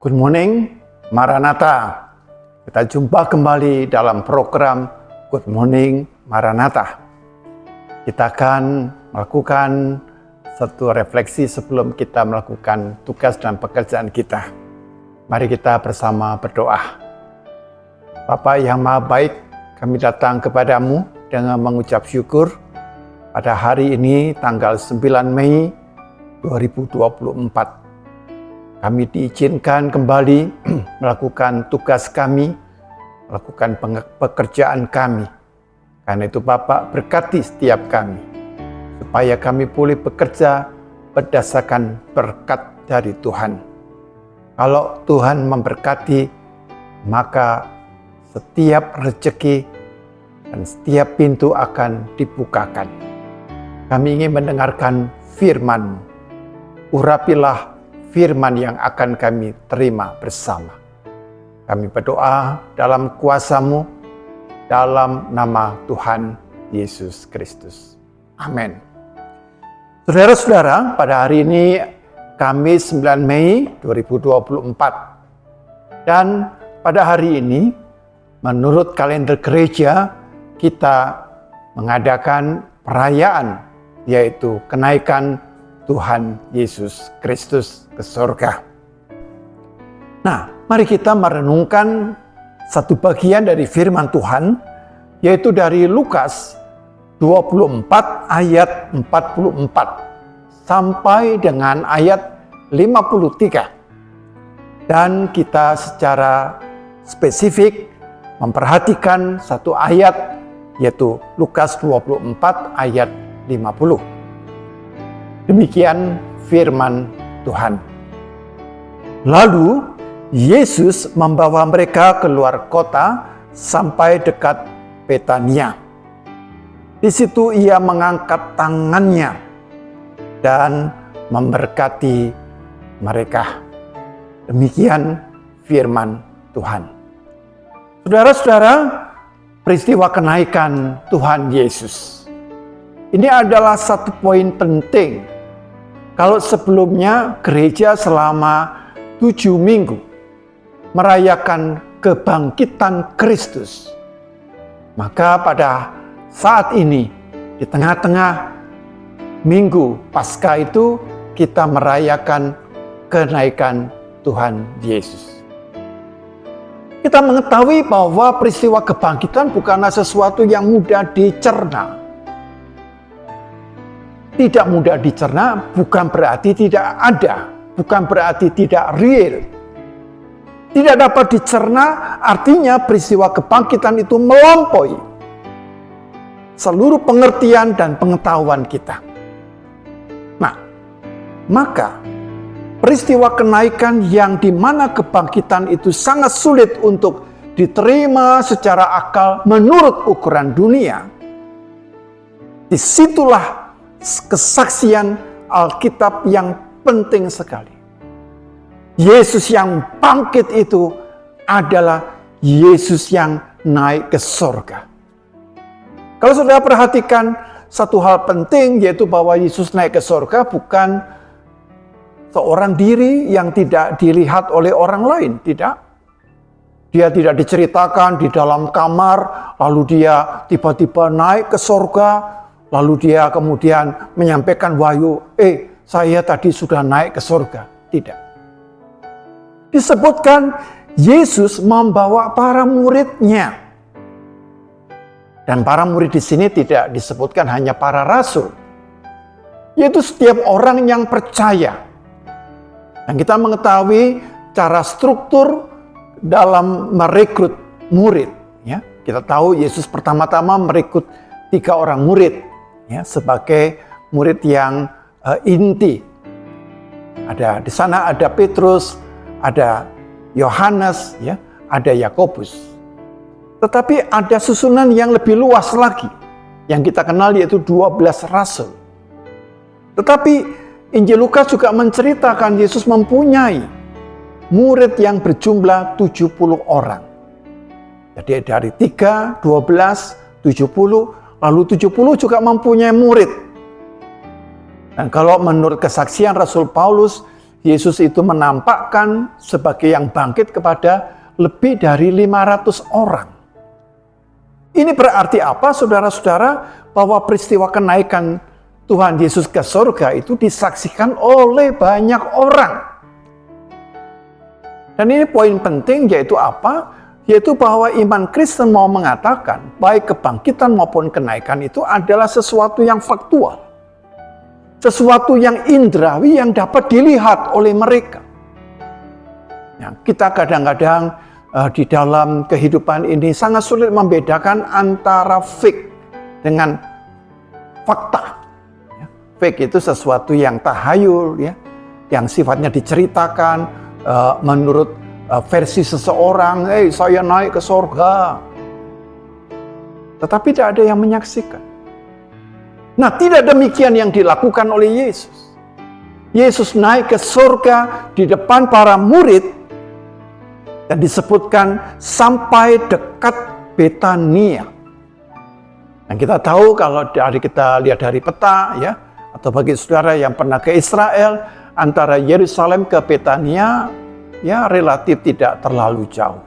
Good morning, Maranatha. Kita jumpa kembali dalam program Good Morning Maranatha. Kita akan melakukan satu refleksi sebelum kita melakukan tugas dan pekerjaan kita. Mari kita bersama berdoa. Bapa yang Maha Baik, kami datang kepadamu dengan mengucap syukur pada hari ini tanggal 9 Mei 2024. Kami diizinkan kembali melakukan tugas kami, melakukan pekerjaan kami. Karena itu Bapak berkati setiap kami, supaya kami boleh bekerja berdasarkan berkat dari Tuhan. Kalau Tuhan memberkati, maka setiap rezeki dan setiap pintu akan dibukakan. Kami ingin mendengarkan firman-Mu. Urapilah firman yang akan kami terima bersama. Kami berdoa dalam kuasa-Mu, dalam nama Tuhan Yesus Kristus. Amin. Saudara-saudara, pada hari ini Kamis 9 Mei 2024. Dan pada hari ini, menurut kalender gereja, kita mengadakan perayaan, yaitu kenaikan Tuhan Yesus Kristus ke surga. Nah, mari kita merenungkan satu bagian dari firman Tuhan, yaitu dari Lukas 24 ayat 44 sampai dengan ayat 53. Dan kita secara spesifik memperhatikan satu ayat, yaitu Lukas 24 ayat 50. Demikian firman Tuhan. Lalu Yesus membawa mereka keluar kota sampai dekat Betania. Di situ ia mengangkat tangannya dan memberkati mereka. Demikian firman Tuhan. Saudara-saudara, peristiwa kenaikan Tuhan Yesus ini adalah satu poin penting. Kalau sebelumnya gereja selama 7 minggu merayakan kebangkitan Kristus, maka pada saat ini di tengah-tengah minggu Paskah itu kita merayakan kenaikan Tuhan Yesus. Kita mengetahui bahwa peristiwa kebangkitan bukanlah sesuatu yang mudah dicerna. Tidak mudah dicerna bukan berarti tidak ada, bukan berarti tidak real. Tidak dapat dicerna artinya peristiwa kebangkitan itu melampaui seluruh pengertian dan pengetahuan kita. Nah, maka peristiwa kenaikan yang dimana kebangkitan itu sangat sulit untuk diterima secara akal menurut ukuran dunia. Disitulah kesaksian Alkitab yang penting sekali. Yesus yang bangkit itu adalah Yesus yang naik ke surga. Kalau saudara perhatikan satu hal penting, yaitu bahwa Yesus naik ke surga bukan seorang diri yang tidak dilihat oleh orang lain, tidak. Dia tidak diceritakan di dalam kamar, lalu dia tiba-tiba naik ke surga, lalu dia kemudian menyampaikan wahyu, saya tadi sudah naik ke surga. Tidak. Disebutkan Yesus membawa para muridnya. Dan para murid di sini tidak disebutkan hanya para rasul, yaitu setiap orang yang percaya. Dan kita mengetahui cara struktur dalam merekrut murid. Ya, kita tahu Yesus pertama-tama merekrut 3 orang murid. Ya, sebagai murid yang inti. Di sana ada Petrus, ada Yohanes, ya, ada Yakobus. Tetapi ada susunan yang lebih luas lagi yang kita kenal, yaitu 12 rasul. Tetapi Injil Lukas juga menceritakan Yesus mempunyai murid yang berjumlah 70 orang. Jadi dari 3, 12, 70, lalu 70 juga mempunyai murid. Dan kalau menurut kesaksian Rasul Paulus, Yesus itu menampakkan sebagai yang bangkit kepada lebih dari 500 orang. Ini berarti apa, saudara-saudara? Bahwa peristiwa kenaikan Tuhan Yesus ke surga itu disaksikan oleh banyak orang. Dan ini poin penting, yaitu apa? Yaitu bahwa iman Kristen mau mengatakan baik kebangkitan maupun kenaikan itu adalah sesuatu yang faktual. Sesuatu yang indrawi yang dapat dilihat oleh mereka. Ya, kita kadang-kadang di dalam kehidupan ini sangat sulit membedakan antara fake dengan fakta. Ya, fake itu sesuatu yang tahayul, ya, yang sifatnya diceritakan menurut versi seseorang, saya naik ke surga. Tetapi tidak ada yang menyaksikan. Nah, tidak demikian yang dilakukan oleh Yesus. Yesus naik ke surga di depan para murid dan disebutkan sampai dekat Betania. Dan kita tahu kalau kita lihat dari peta, ya, atau bagi saudara yang pernah ke Israel, antara Yerusalem ke Betania ya relatif tidak terlalu jauh.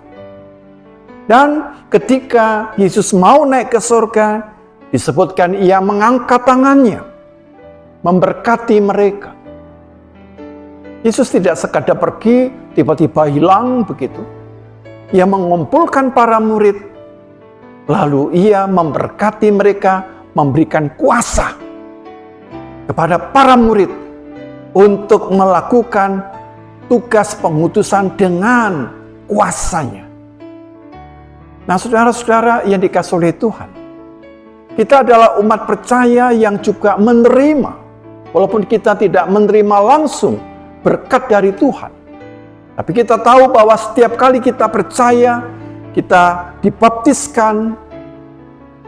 Dan ketika Yesus mau naik ke surga, disebutkan ia mengangkat tangannya, memberkati mereka. Yesus tidak sekadar pergi, tiba-tiba hilang begitu. Ia mengumpulkan para murid, lalu ia memberkati mereka, memberikan kuasa kepada para murid untuk melakukan tugas pengutusan dengan kuasanya. Nah, saudara-saudara yang dikasihi oleh Tuhan, kita adalah umat percaya yang juga menerima, walaupun kita tidak menerima langsung berkat dari Tuhan. Tapi kita tahu bahwa setiap kali kita percaya, kita dibaptiskan,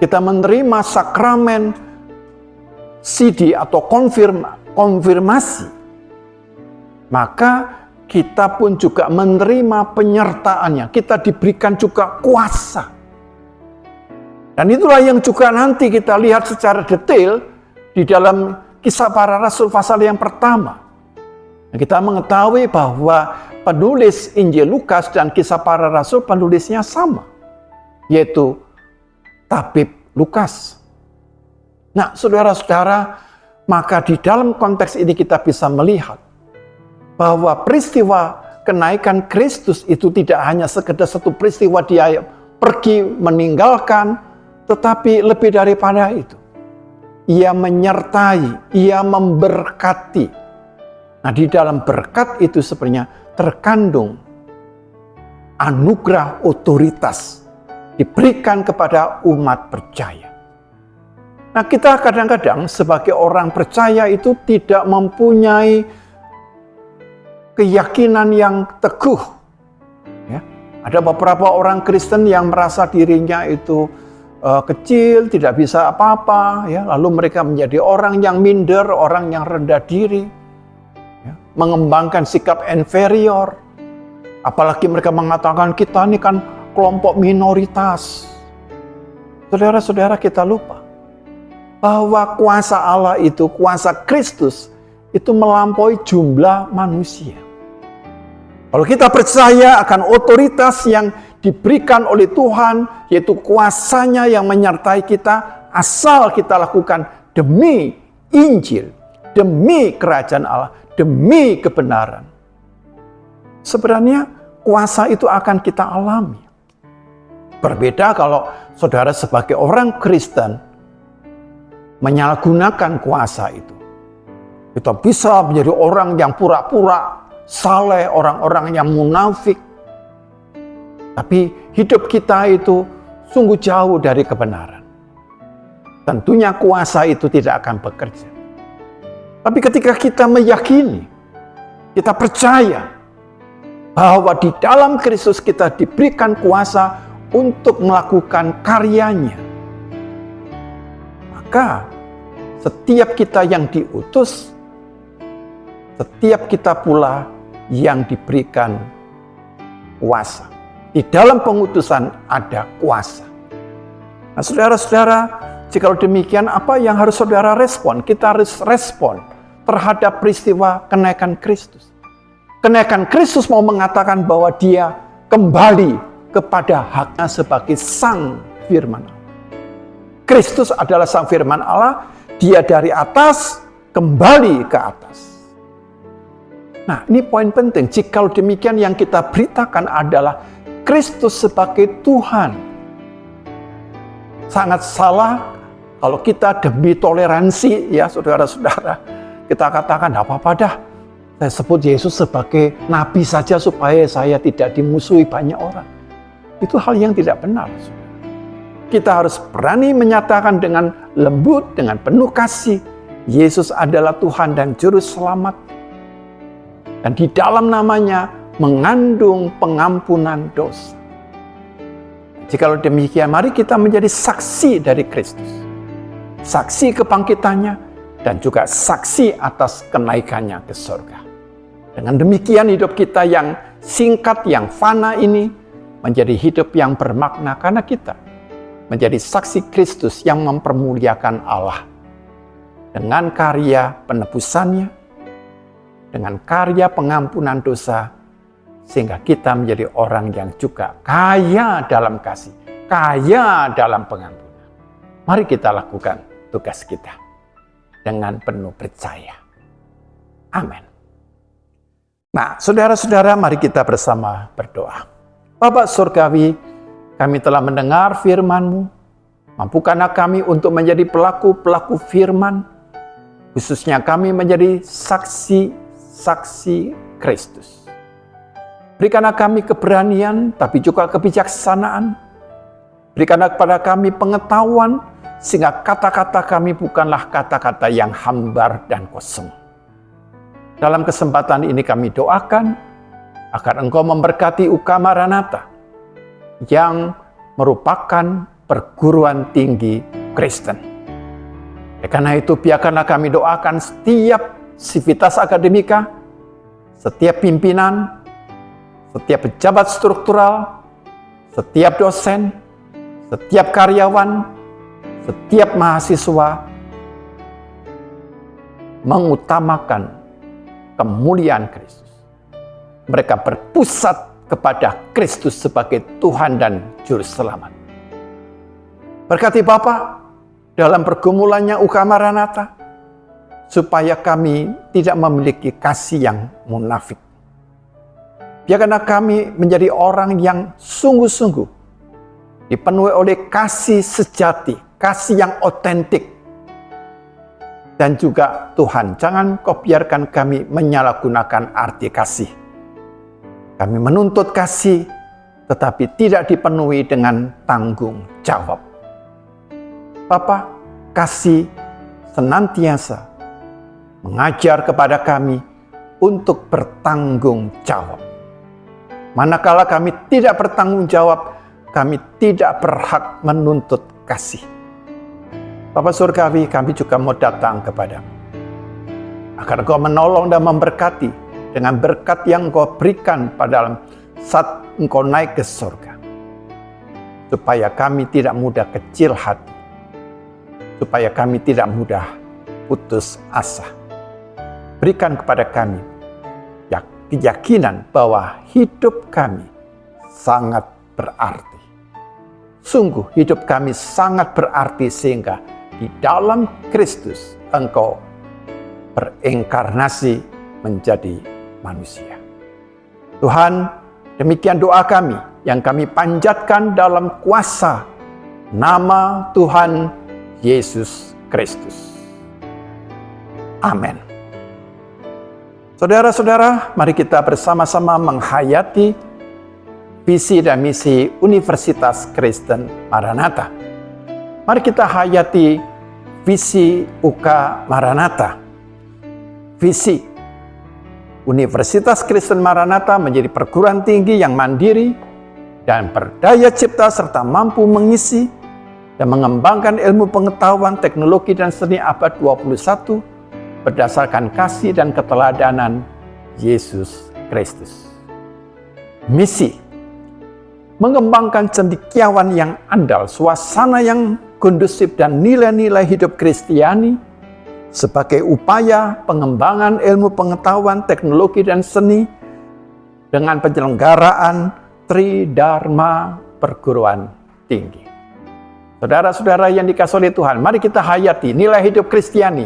kita menerima sakramen sidi atau konfirmasi, maka kita pun juga menerima penyertaannya. Kita diberikan juga kuasa. Dan itulah yang juga nanti kita lihat secara detail di dalam Kisah Para Rasul pasal yang pertama. Kita mengetahui bahwa penulis Injil Lukas dan Kisah Para Rasul penulisnya sama, yaitu tabib Lukas. Nah, saudara-saudara, maka di dalam konteks ini kita bisa melihat bahwa peristiwa kenaikan Kristus itu tidak hanya sekedar satu peristiwa dia pergi meninggalkan, tetapi lebih daripada itu. Ia menyertai, ia memberkati. Nah, di dalam berkat itu sebenarnya terkandung anugerah otoritas diberikan kepada umat percaya. Nah, kita kadang-kadang sebagai orang percaya itu tidak mempunyai keyakinan yang teguh. Ya. Ada beberapa orang Kristen yang merasa dirinya itu kecil, tidak bisa apa-apa, ya. Lalu mereka menjadi orang yang minder, orang yang rendah diri, ya. Mengembangkan sikap inferior. Apalagi mereka mengatakan kita ini kan kelompok minoritas. Saudara-saudara, kita lupa bahwa kuasa Allah itu, kuasa Kristus itu melampaui jumlah manusia. Kalau kita percaya akan otoritas yang diberikan oleh Tuhan, yaitu kuasanya yang menyertai kita, asal kita lakukan demi Injil, demi kerajaan Allah, demi kebenaran. Sebenarnya kuasa itu akan kita alami. Berbeda kalau saudara sebagai orang Kristen menyalahgunakan kuasa itu. Kita bisa menjadi orang yang pura-pura saleh, orang-orang yang munafik. Tapi hidup kita itu sungguh jauh dari kebenaran. Tentunya kuasa itu tidak akan bekerja. Tapi ketika kita meyakini, kita percaya bahwa di dalam Kristus kita diberikan kuasa untuk melakukan karyanya, maka setiap kita yang diutus, setiap kita pula yang diberikan kuasa. Di dalam pengutusan ada kuasa. Nah, saudara-saudara, jika demikian, apa yang harus saudara respon? Kita harus respon terhadap peristiwa kenaikan Kristus. Kenaikan Kristus mau mengatakan bahwa dia kembali kepada haknya sebagai Sang Firman Allah. Kristus adalah Sang Firman Allah, dia dari atas kembali ke atas. Nah, ini poin penting. Jika demikian, yang kita beritakan adalah Kristus sebagai Tuhan. Sangat salah kalau kita demi toleransi, ya saudara-saudara, kita katakan, tidak apa-apa dah, saya sebut Yesus sebagai Nabi saja supaya saya tidak dimusuhi banyak orang. Itu hal yang tidak benar. Kita harus berani menyatakan dengan lembut, dengan penuh kasih, Yesus adalah Tuhan dan Juru Selamat. Dan di dalam namanya mengandung pengampunan dosa. Jikalau demikian, mari kita menjadi saksi dari Kristus. Saksi kebangkitannya dan juga saksi atas kenaikannya ke surga. Dengan demikian hidup kita yang singkat, yang fana ini menjadi hidup yang bermakna karena kita menjadi saksi Kristus yang mempermuliakan Allah. Dengan karya penebusannya, dengan karya pengampunan dosa, sehingga kita menjadi orang yang juga kaya dalam kasih, kaya dalam pengampunan. Mari kita lakukan tugas kita dengan penuh percaya. Amin. Nah, saudara-saudara, mari kita bersama berdoa. Bapa Surgawi, kami telah mendengar firman-Mu. Mampukanlah kami untuk menjadi pelaku-pelaku firman, khususnya kami menjadi saksi-saksi Kristus. Berikanlah kami keberanian, tapi juga kebijaksanaan. Berikanlah kepada kami pengetahuan, sehingga kata-kata kami bukanlah kata-kata yang hambar dan kosong. Dalam kesempatan ini kami doakan, agar Engkau memberkati UK Maranatha, yang merupakan perguruan tinggi Kristen. Karena itu, biarkanlah kami doakan setiap sivitas akademika, setiap pimpinan, setiap pejabat struktural, setiap dosen, setiap karyawan, setiap mahasiswa mengutamakan kemuliaan Kristus. Mereka berpusat kepada Kristus sebagai Tuhan dan Juru Selamat. Berkati Bapa dalam pergumulannya UK Maranatha, supaya kami tidak memiliki kasih yang munafik. Biarkanlah kami menjadi orang yang sungguh-sungguh dipenuhi oleh kasih sejati, kasih yang otentik. Dan juga Tuhan, jangan Kau biarkan kami menyalahgunakan arti kasih. Kami menuntut kasih, tetapi tidak dipenuhi dengan tanggung jawab. Bapa, kasih senantiasa mengajar kepada kami untuk bertanggung jawab. Manakala kami tidak bertanggung jawab, kami tidak berhak menuntut kasih. Bapa Surgawi, kami juga mau datang kepadamu, agar Engkau menolong dan memberkati dengan berkat yang Engkau berikan pada saat Engkau naik ke surga. Supaya kami tidak mudah kecil hati, supaya kami tidak mudah putus asa. Berikan kepada kami keyakinan bahwa hidup kami sangat berarti. Sungguh hidup kami sangat berarti, sehingga di dalam Kristus Engkau berinkarnasi menjadi manusia. Tuhan, demikian doa kami yang kami panjatkan dalam kuasa nama Tuhan Yesus Kristus. Amin. Saudara-saudara, mari kita bersama-sama menghayati visi dan misi Universitas Kristen Maranatha. Mari kita hayati visi UK Maranatha. Visi Universitas Kristen Maranatha menjadi perguruan tinggi yang mandiri dan berdaya cipta, serta mampu mengisi dan mengembangkan ilmu pengetahuan, teknologi, dan seni abad 21 berdasarkan kasih dan keteladanan Yesus Kristus. Misi mengembangkan cendekiawan yang andal, suasana yang kondusif, dan nilai-nilai hidup Kristiani sebagai upaya pengembangan ilmu pengetahuan, teknologi, dan seni dengan penyelenggaraan Tridharma Perguruan Tinggi. Saudara-saudara yang dikasihi oleh Tuhan, mari kita hayati nilai hidup Kristiani,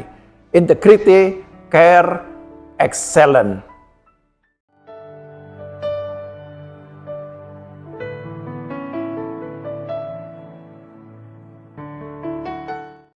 integrity, care, excellence,